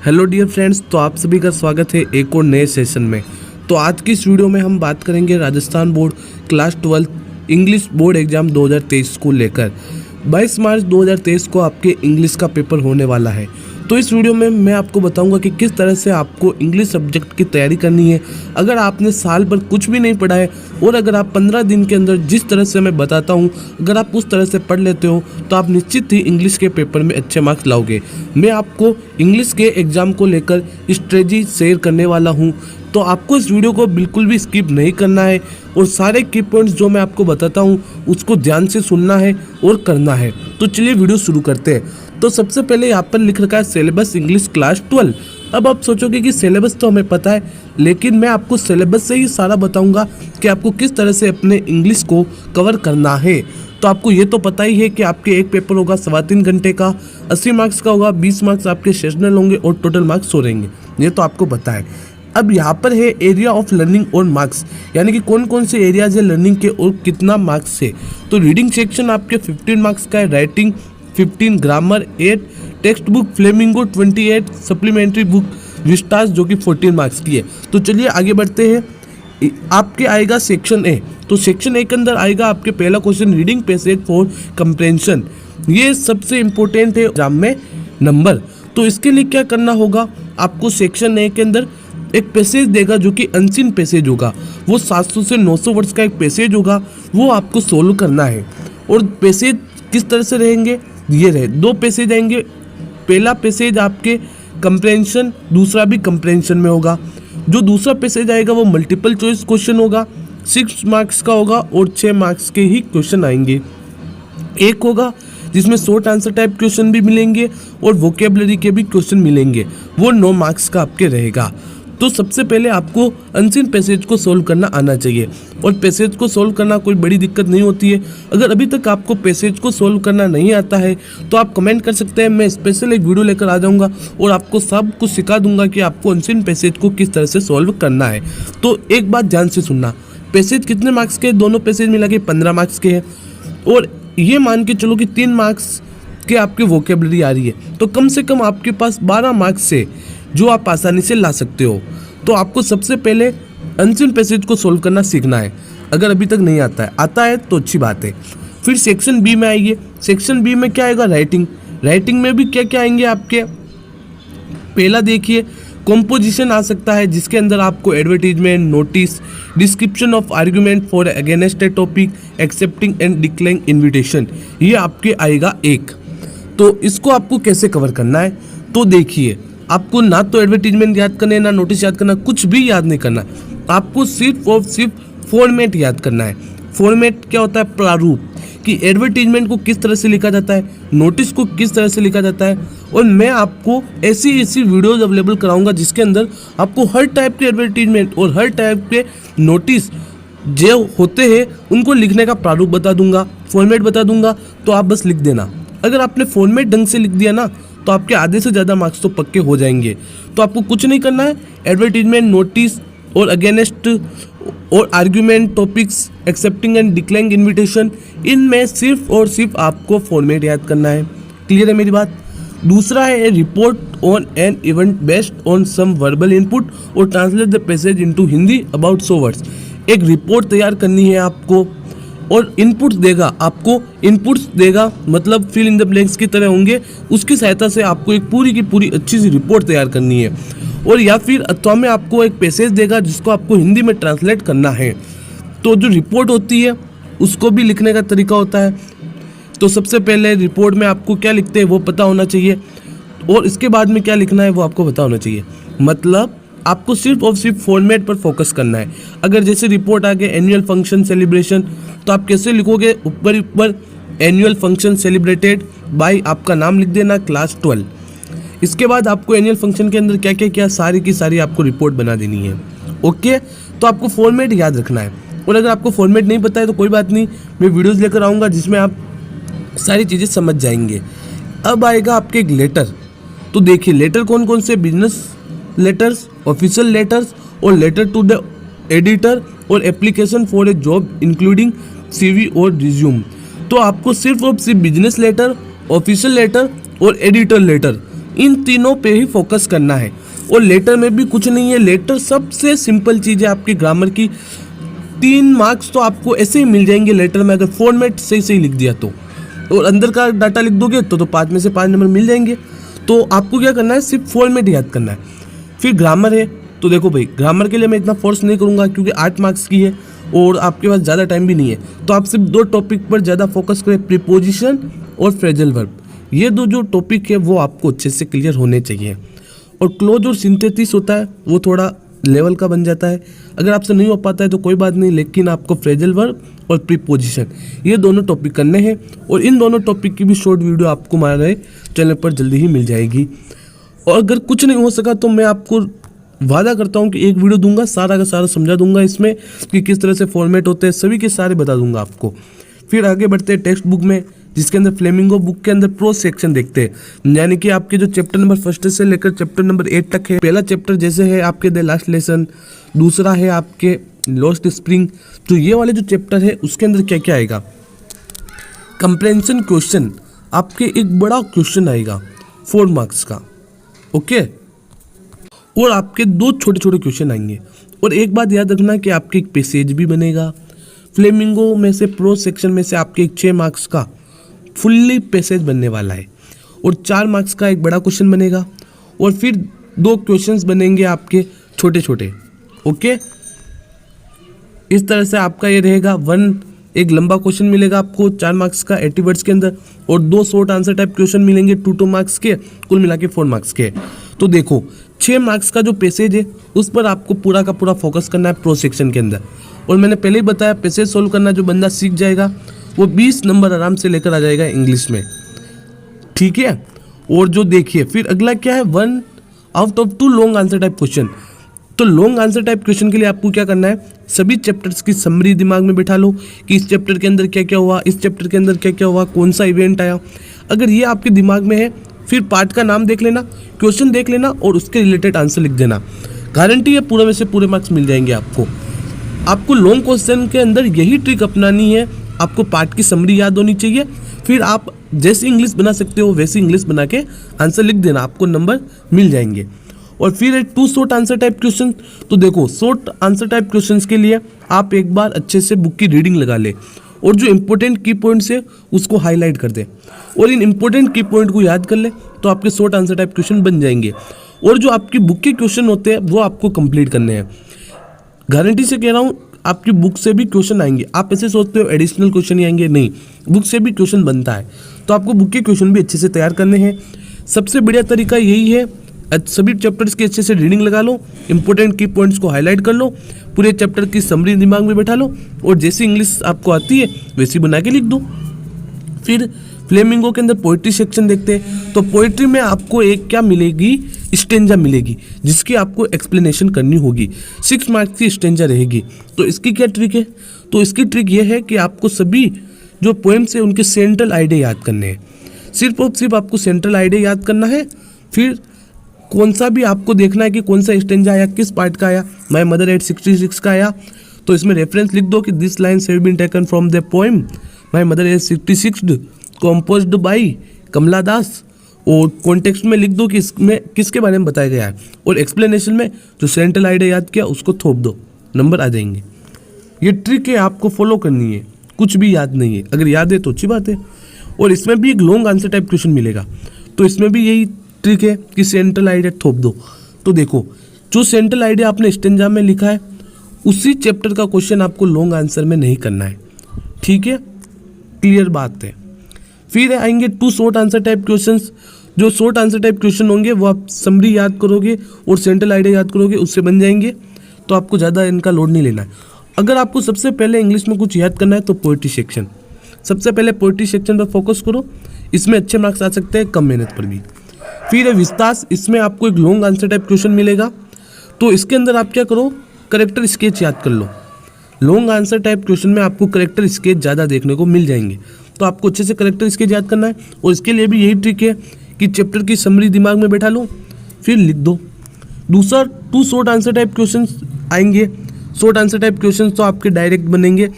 Hello dear friends, तो आप सभी का स्वागत है एक और नए सेशन में। तो आज की इस वीडियो में हम बात करेंगे Rajasthan board class 12 English board exam 2023 को लेकर। 22 मार्च 2023 को आपके इंग्लिश का पेपर होने वाला है। तो इस वीडियो में मैं आपको बताऊंगा कि किस तरह से आपको इंग्लिश सब्जेक्ट की तैयारी करनी है। अगर आपने साल भर कुछ भी नहीं पढ़ा है और अगर आप 15 दिन के अंदर जिस तरह से मैं बताता हूं, अगर आप उस तरह से पढ़ लेते हो तो आप निश्चित ही इंग्लिश के पेपर में अच्छे मार्क्स लाओगे। मैं आपको इंग्लिश के एग्ज़ाम को लेकर स्ट्रेटजी शेयर करने वाला हूं, तो आपको इस वीडियो को बिल्कुल भी स्किप नहीं करना है और सारे की पॉइंट्स जो मैं आपको बताता हूं उसको ध्यान से सुनना है और करना है। तो चलिए वीडियो शुरू करते हैं। तो सबसे पहले यहाँ पर लिख रखा है सिलेबस इंग्लिश क्लास 12। अब आप सोचोगे कि सिलेबस तो हमें पता है, लेकिन मैं आपको सिलेबस से ही सारा बताऊंगा कि आपको किस तरह से अपने इंग्लिश को कवर करना है। तो आपको ये तो पता ही है कि आपके एक पेपर होगा 3.25 घंटे का, 80 मार्क्स का होगा, 20 मार्क्स आपके सेशनल होंगे और टोटल मार्क्स 100 रहेंगे। ये तो आपको पता है। अब यहाँ पर है एरिया ऑफ लर्निंग और मार्क्स, यानी कि कौन कौन से एरियाज है लर्निंग के और कितना मार्क्स है। तो रीडिंग सेक्शन आपके 15 मार्क्स का है, writing 15, grammar 8, text book flamingo 28, supplementary book Vistas जो कि 14 मार्क्स की है। तो चलिए आगे बढ़ते हैं। आपके आएगा सेक्शन ए। तो सेक्शन ए के अंदर आएगा आपके पहला question reading passage for compression. ये सबसे इम्पोर्टेंट है एग्जाम में नंबर। तो इसके लिए क्या करना होगा, आपको सेक्शन ए के अंदर एक पैसेज देगा जो कि अनसीन पैसेज होगा। वो 700 से 900 वर्ड्स का एक पैसेज होगा, वो आपको सोल्व करना है। और पैसेज किस तरह से रहेंगे, ये रहे 2 पैसेज आएंगे। पहला पैसेज आपके कंप्रेंशन, दूसरा भी कंप्रेंशन में होगा। जो दूसरा पैसेज आएगा वो मल्टीपल चॉइस क्वेश्चन होगा, 6 मार्क्स का होगा और 6 मार्क्स के ही क्वेश्चन आएंगे। एक होगा जिसमें शॉर्ट आंसर टाइप क्वेश्चन भी मिलेंगे और वोकेबलरी के भी क्वेश्चन मिलेंगे, वो 9 मार्क्स का आपके रहेगा। तो सबसे पहले आपको अनसीन पैसेज को सोल्व करना आना चाहिए और पैसेज को सोल्व करना कोई बड़ी दिक्कत नहीं होती है। अगर अभी तक आपको पैसेज को सोल्व करना नहीं आता है तो आप कमेंट कर सकते हैं, मैं स्पेशल एक वीडियो लेकर आ जाऊंगा और आपको सब कुछ सिखा दूंगा कि आपको अनसीन पैसेज को किस तरह से सोल्व करना है। तो एक बात ध्यान से सुनना, पैसेज कितने मार्क्स के, दोनों पैसेज मिला के 15 मार्क्स के हैं और ये मान के चलो कि 3 मार्क्स के आपके वोकेबलरी आ रही है, तो कम से कम आपके पास 12 मार्क्स से जो आप आसानी से ला सकते हो। तो आपको सबसे पहले अनसीन पैसेज को सोल्व करना सीखना है। अगर अभी तक नहीं आता है तो अच्छी बात है। फिर सेक्शन बी में आइए। सेक्शन बी में क्या आएगा, राइटिंग। राइटिंग में भी क्या क्या आएंगे आपके, पहला देखिए कॉम्पोजिशन आ सकता है जिसके अंदर आपको advertisement, notice, description of argument for against A topic, accepting and declining invitation, ये आपके आएगा एक। तो इसको आपको कैसे कवर करना है, तो देखिए आपको ना तो एडवर्टीजमेंट याद करना है, ना नोटिस याद करना, कुछ भी याद नहीं करना। आपको सिर्फ और सिर्फ फॉर्मेट याद करना है। फॉर्मेट क्या होता है, प्रारूप, कि एडवर्टीजमेंट को किस तरह से लिखा जाता है, नोटिस को किस तरह से लिखा जाता है। और मैं आपको ऐसी वीडियोज अवेलेबल कराऊंगा जिसके अंदर आपको हर टाइप के एडवर्टीजमेंट और हर टाइप के नोटिस जो होते हैं उनको लिखने का प्रारूप बता दूंगा, फॉर्मेट बता दूंगा। तो आप बस लिख देना। अगर आपने फॉर्मेट ढंग से लिख दिया ना तो आपके आधे से ज़्यादा मार्क्स तो पक्के हो जाएंगे। तो आपको कुछ नहीं करना है, एडवर्टीजमेंट, नोटिस और अगेंस्ट और argument, topics, accepting and declining invitation, इनमें सिर्फ और सिर्फ आपको फॉर्मेट याद करना है। क्लियर है मेरी बात। दूसरा है report on an event based on some verbal input और translate the passage into Hindi about 100 words. एक रिपोर्ट तैयार करनी है आपको और इनपुट्स देगा, आपको इनपुट्स देगा मतलब फिल इन द ब्लैंक्स की तरह होंगे, उसकी सहायता से आपको एक पूरी की पूरी अच्छी सी रिपोर्ट तैयार करनी है। और या फिर अथवा में आपको एक पैसेज देगा जिसको आपको हिंदी में ट्रांसलेट करना है। तो जो रिपोर्ट होती है उसको भी लिखने का तरीका होता है। तो सबसे पहले रिपोर्ट में आपको क्या लिखते हैं वो पता होना चाहिए और इसके बाद में क्या लिखना है वो आपको पता होना चाहिए। मतलब आपको सिर्फ और सिर्फ फॉर्मेट पर फोकस करना है। अगर जैसे रिपोर्ट आ गया एनुअल फंक्शन सेलिब्रेशन, तो आप कैसे लिखोगे, ऊपर एनुअल फंक्शन सेलिब्रेटेड बाय आपका नाम लिख देना क्लास 12। इसके बाद आपको एनुअल फंक्शन के अंदर क्या क्या क्या सारी की सारी आपको रिपोर्ट बना देनी है। ओके, तो आपको फॉर्मेट याद रखना है। और अगर आपको फॉर्मेट नहीं पता है तो कोई बात नहीं, मैं वीडियोज़ लेकर आऊँगा जिसमें आप सारी चीज़ें समझ जाएंगे। अब आएगा आपके एक लेटर। तो देखिए लेटर कौन कौन से, बिजनेस लेटर्स, ऑफिशियल लेटर्स और लेटर टू द एडिटर और application for a job including CV और रिज्यूम। तो आपको सिर्फ और सिर्फ बिजनेस लेटर, ऑफिशियल लेटर और एडिटर लेटर इन तीनों पे ही फोकस करना है। और लेटर में भी कुछ नहीं है, लेटर सबसे सिंपल चीज़ है आपकी ग्रामर की। 3 मार्क्स तो आपको ऐसे ही मिल जाएंगे लेटर में, अगर फॉर्मेट सही सही लिख दिया तो। और अंदर का डाटा लिख दोगे तो 5 में से 5 नंबर मिल जाएंगे। तो आपको क्या करना है, सिर्फ फॉर्मेट याद करना है। फिर ग्रामर है, तो देखो भाई ग्रामर के लिए मैं इतना फोर्स नहीं करूँगा क्योंकि 8 मार्क्स की है और आपके पास ज़्यादा टाइम भी नहीं है। तो आप सिर्फ 2 टॉपिक पर ज़्यादा फोकस करें, प्रीपोजिशन और फ्रेजल वर्ब। ये 2 जो टॉपिक है वो आपको अच्छे से क्लियर होने चाहिए। और क्लोज और सिंथेसिस होता है वो थोड़ा लेवल का बन जाता है, अगर आपसे नहीं हो पाता है तो कोई बात नहीं, लेकिन आपको फ्रेजल वर्ब और प्रीपोजिशन ये दोनों टॉपिक करने हैं। और इन दोनों टॉपिक की भी शॉर्ट वीडियो आपको हमारे चैनल पर जल्दी ही मिल जाएगी। और अगर कुछ नहीं हो सका तो मैं आपको वादा करता हूँ कि एक वीडियो दूंगा, सारा का सारा समझा दूंगा इसमें कि किस तरह से फॉर्मेट होते हैं, सभी के सारे बता दूंगा आपको। फिर आगे बढ़ते हैं टेक्स्ट बुक में, जिसके अंदर फ्लेमिंगो बुक के अंदर प्रो सेक्शन देखते हैं, यानी कि आपके जो चैप्टर नंबर 1 से लेकर चैप्टर नंबर 8 तक है। पहला चैप्टर जैसे है आपके द लास्ट लेसन, दूसरा है आपके लॉस्ट स्प्रिंग। तो ये वाले जो चैप्टर है उसके अंदर क्या क्या आएगा, कंप्रेंशन क्वेश्चन, आपके एक बड़ा क्वेश्चन आएगा 4 मार्क्स का, ओके। और आपके 2 छोटे छोटे क्वेश्चन आएंगे। और एक बात याद रखना कि आपके एक पैसेज भी बनेगा। फ्लेमिंगो में से प्रो सेक्शन में से आपके एक 6 मार्क्स का फुल्ली पैसेज बनने वाला है और 4 मार्क्स का एक बड़ा क्वेश्चन बनेगा। और फिर 2 क्वेश्चंस बनेंगे आपके छोटे छोटे, ओके। इस तरह से आपका ये रहेगा। एक लंबा क्वेश्चन मिलेगा आपको 4 मार्क्स का 80 वर्ड्स के अंदर, और 2 शॉर्ट आंसर टाइप क्वेश्चन मिलेंगे 2 मार्क्स के, कुल मिला के 4 मार्क्स के। तो देखो 6 मार्क्स का जो पैसेज है उस पर आपको पूरा का पूरा फोकस करना है प्रो सेक्शन के अंदर। और मैंने पहले ही बताया पैसेज सोल्व करना जो बंदा सीख जाएगा वो 20 नंबर आराम से लेकर आ जाएगा इंग्लिश में, ठीक है। और जो देखिए फिर अगला क्या है, 1 out of 2 long answer type question. तो लॉन्ग आंसर टाइप क्वेश्चन के लिए आपको क्या करना है, सभी चैप्टर्स की समरी दिमाग में बिठा लो कि इस चैप्टर के अंदर क्या क्या हुआ, इस चैप्टर के अंदर क्या क्या हुआ, कौन सा इवेंट आया। अगर ये आपके दिमाग में है फिर पार्ट का नाम देख लेना, क्वेश्चन देख लेना और उसके रिलेटेड आंसर लिख देना। गारंटी है पूरे में से पूरे मार्क्स मिल जाएंगे आपको। आपको लॉन्ग क्वेश्चन के अंदर यही ट्रिक अपनानी है, आपको पार्ट की समरी याद होनी चाहिए, फिर आप जैसी इंग्लिश बना सकते हो वैसी इंग्लिश बना के आंसर लिख देना, आपको नंबर मिल जाएंगे। और फिर 2 शॉर्ट आंसर टाइप क्वेश्चन। तो देखो शॉर्ट आंसर टाइप क्वेश्चंस के लिए आप एक बार अच्छे से बुक की रीडिंग लगा ले और जो इंपॉर्टेंट की पॉइंट्स है उसको हाईलाइट कर दे और इन इंपॉर्टेंट की पॉइंट को याद कर ले, तो आपके शॉर्ट आंसर टाइप क्वेश्चन बन जाएंगे। और जो आपकी बुक के क्वेश्चन होते हैं वो आपको कंप्लीट करने हैं। गारंटी से कह रहा हूँ आपकी बुक से भी क्वेश्चन आएंगे। आप ऐसे सोचते हो एडिशनल क्वेश्चन ही आएंगे, नहीं, बुक से भी क्वेश्चन बनता है। तो आपको बुक के क्वेश्चन भी अच्छे से तैयार करने हैं। सबसे बढ़िया तरीका यही है, सभी चैप्टर्स की अच्छे से रीडिंग लगा लो, इंपॉर्टेंट की पॉइंट्स को हाईलाइट कर लो, पूरे चैप्टर की समरी दिमाग में बैठा लो और जैसी इंग्लिश आपको आती है वैसी बना के लिख दो। फिर फ्लेमिंगो के अंदर पोइट्री सेक्शन देखते हैं। तो पोइट्री में आपको एक क्या मिलेगी, स्टेंजा मिलेगी, जिसकी आपको एक्सप्लेनेशन करनी होगी। 6 मार्क्स की स्टेंजा रहेगी। तो इसकी क्या ट्रिक है, तो इसकी ट्रिक ये है कि आपको सभी जो पोएम्स है उनके सेंट्रल आइडिया याद करने हैं। सिर्फ और सिर्फ आपको सेंट्रल आइडिया याद करना है। फिर कौन सा भी आपको देखना है कि कौन सा स्टेंजा आया, किस पार्ट का आया। माय मदर एट 66 का आया तो इसमें रेफरेंस लिख दो कि this lines have been taken from the poem My Mother at 66 composed by Kamala Das. और कॉन्टेक्स्ट में लिख दो कि इसमें किसके बारे में बताया गया है और एक्सप्लेनेशन में जो सेंट्रल आइडिया याद किया उसको थोप दो, नंबर आ जाएंगे। ये ट्रिक है, आपको फॉलो करनी है। कुछ भी याद नहीं है, अगर याद है तो अच्छी बात है। और इसमें भी एक लॉन्ग आंसर टाइप क्वेश्चन मिलेगा, तो इसमें भी यही ट्रिक है कि सेंट्रल आइडिया थोप दो। तो देखो जो सेंट्रल आइडिया आपने स्टेंजा में लिखा है उसी चैप्टर का क्वेश्चन आपको लॉन्ग आंसर में नहीं करना है, ठीक है, क्लियर बात है। फिर आएंगे 2 शॉर्ट आंसर टाइप क्वेश्चंस। जो शॉर्ट आंसर टाइप क्वेश्चन होंगे वो आप समरी याद करोगे और सेंट्रल आइडिया याद करोगे, उससे बन जाएंगे। तो आपको ज़्यादा इनका लोड नहीं लेना है। अगर आपको सबसे पहले इंग्लिश में कुछ याद करना है तो पोइट्री सेक्शन, सबसे पहले पोइट्री सेक्शन पर फोकस करो। इसमें अच्छे मार्क्स आ सकते हैं कम मेहनत पर भी। फिर है विस्तार, इसमें आपको एक लॉन्ग आंसर टाइप क्वेश्चन मिलेगा। तो इसके अंदर आप क्या करो, करेक्टर स्केच याद कर लो। लॉन्ग आंसर टाइप क्वेश्चन में आपको करेक्टर स्केच ज़्यादा देखने को मिल जाएंगे, तो आपको अच्छे से करेक्टर स्केच याद करना है। और इसके लिए भी यही ट्रिक है कि चैप्टर की समरी दिमाग में बैठा लो फिर लिख दो। दूसरा 2 शॉर्ट आंसर टाइप क्वेश्चन आएंगे। शॉर्ट आंसर टाइप क्वेश्चन तो आपके डायरेक्ट बनेंगे,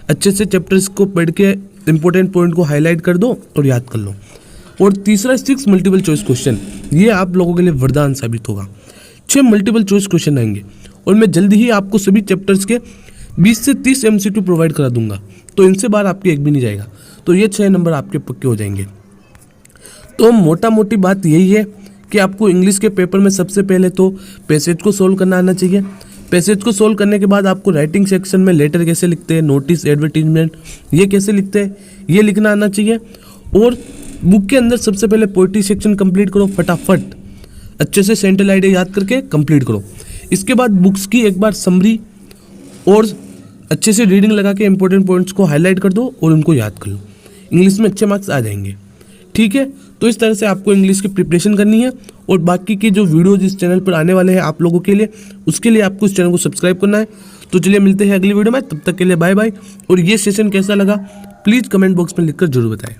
अच्छे से चैप्टर्स को पढ़ के इंपॉर्टेंट पॉइंट को हाईलाइट कर दो और याद कर लो। और तीसरा 6 मल्टीपल चॉइस क्वेश्चन, ये आप लोगों के लिए वरदान साबित होगा। 6 मल्टीपल चॉइस क्वेश्चन आएंगे और मैं जल्दी ही आपको सभी चैप्टर्स के 20 से 30 MCQ प्रोवाइड करा दूंगा, तो इनसे बाहर आपके एक भी नहीं जाएगा। तो ये 6 नंबर आपके पक्के हो जाएंगे। तो मोटा मोटी बात यही है कि आपको इंग्लिश के पेपर में सबसे पहले तो पैसेज को सोल्व करना आना चाहिए। पैसेज को सोल्व करने के बाद आपको राइटिंग सेक्शन में लेटर कैसे लिखते हैं, नोटिस, एडवर्टीजमेंट, ये कैसे लिखते हैं, ये लिखना आना चाहिए। और बुक के अंदर सबसे पहले पोइट्री सेक्शन कंप्लीट करो फटाफट, अच्छे से सेंट्रल आइडिया याद करके कंप्लीट करो। इसके बाद बुक्स की एक बार समरी और अच्छे से रीडिंग लगा के इंपॉर्टेंट पॉइंट्स को हाईलाइट कर दो और उनको याद कर लो। इंग्लिश में अच्छे मार्क्स आ जाएंगे, ठीक है। तो इस तरह से आपको इंग्लिश की प्रिपरेशन करनी है। और बाकी के जो वीडियोज इस चैनल पर आने वाले हैं आप लोगों के लिए, उसके लिए आपको इस चैनल को सब्सक्राइब करना है। तो चलिए मिलते हैं अगली वीडियो में, तब तक के लिए बाय बाय। और ये सेशन कैसा लगा प्लीज़ कमेंट बॉक्स में लिखकर जरूर बताएं।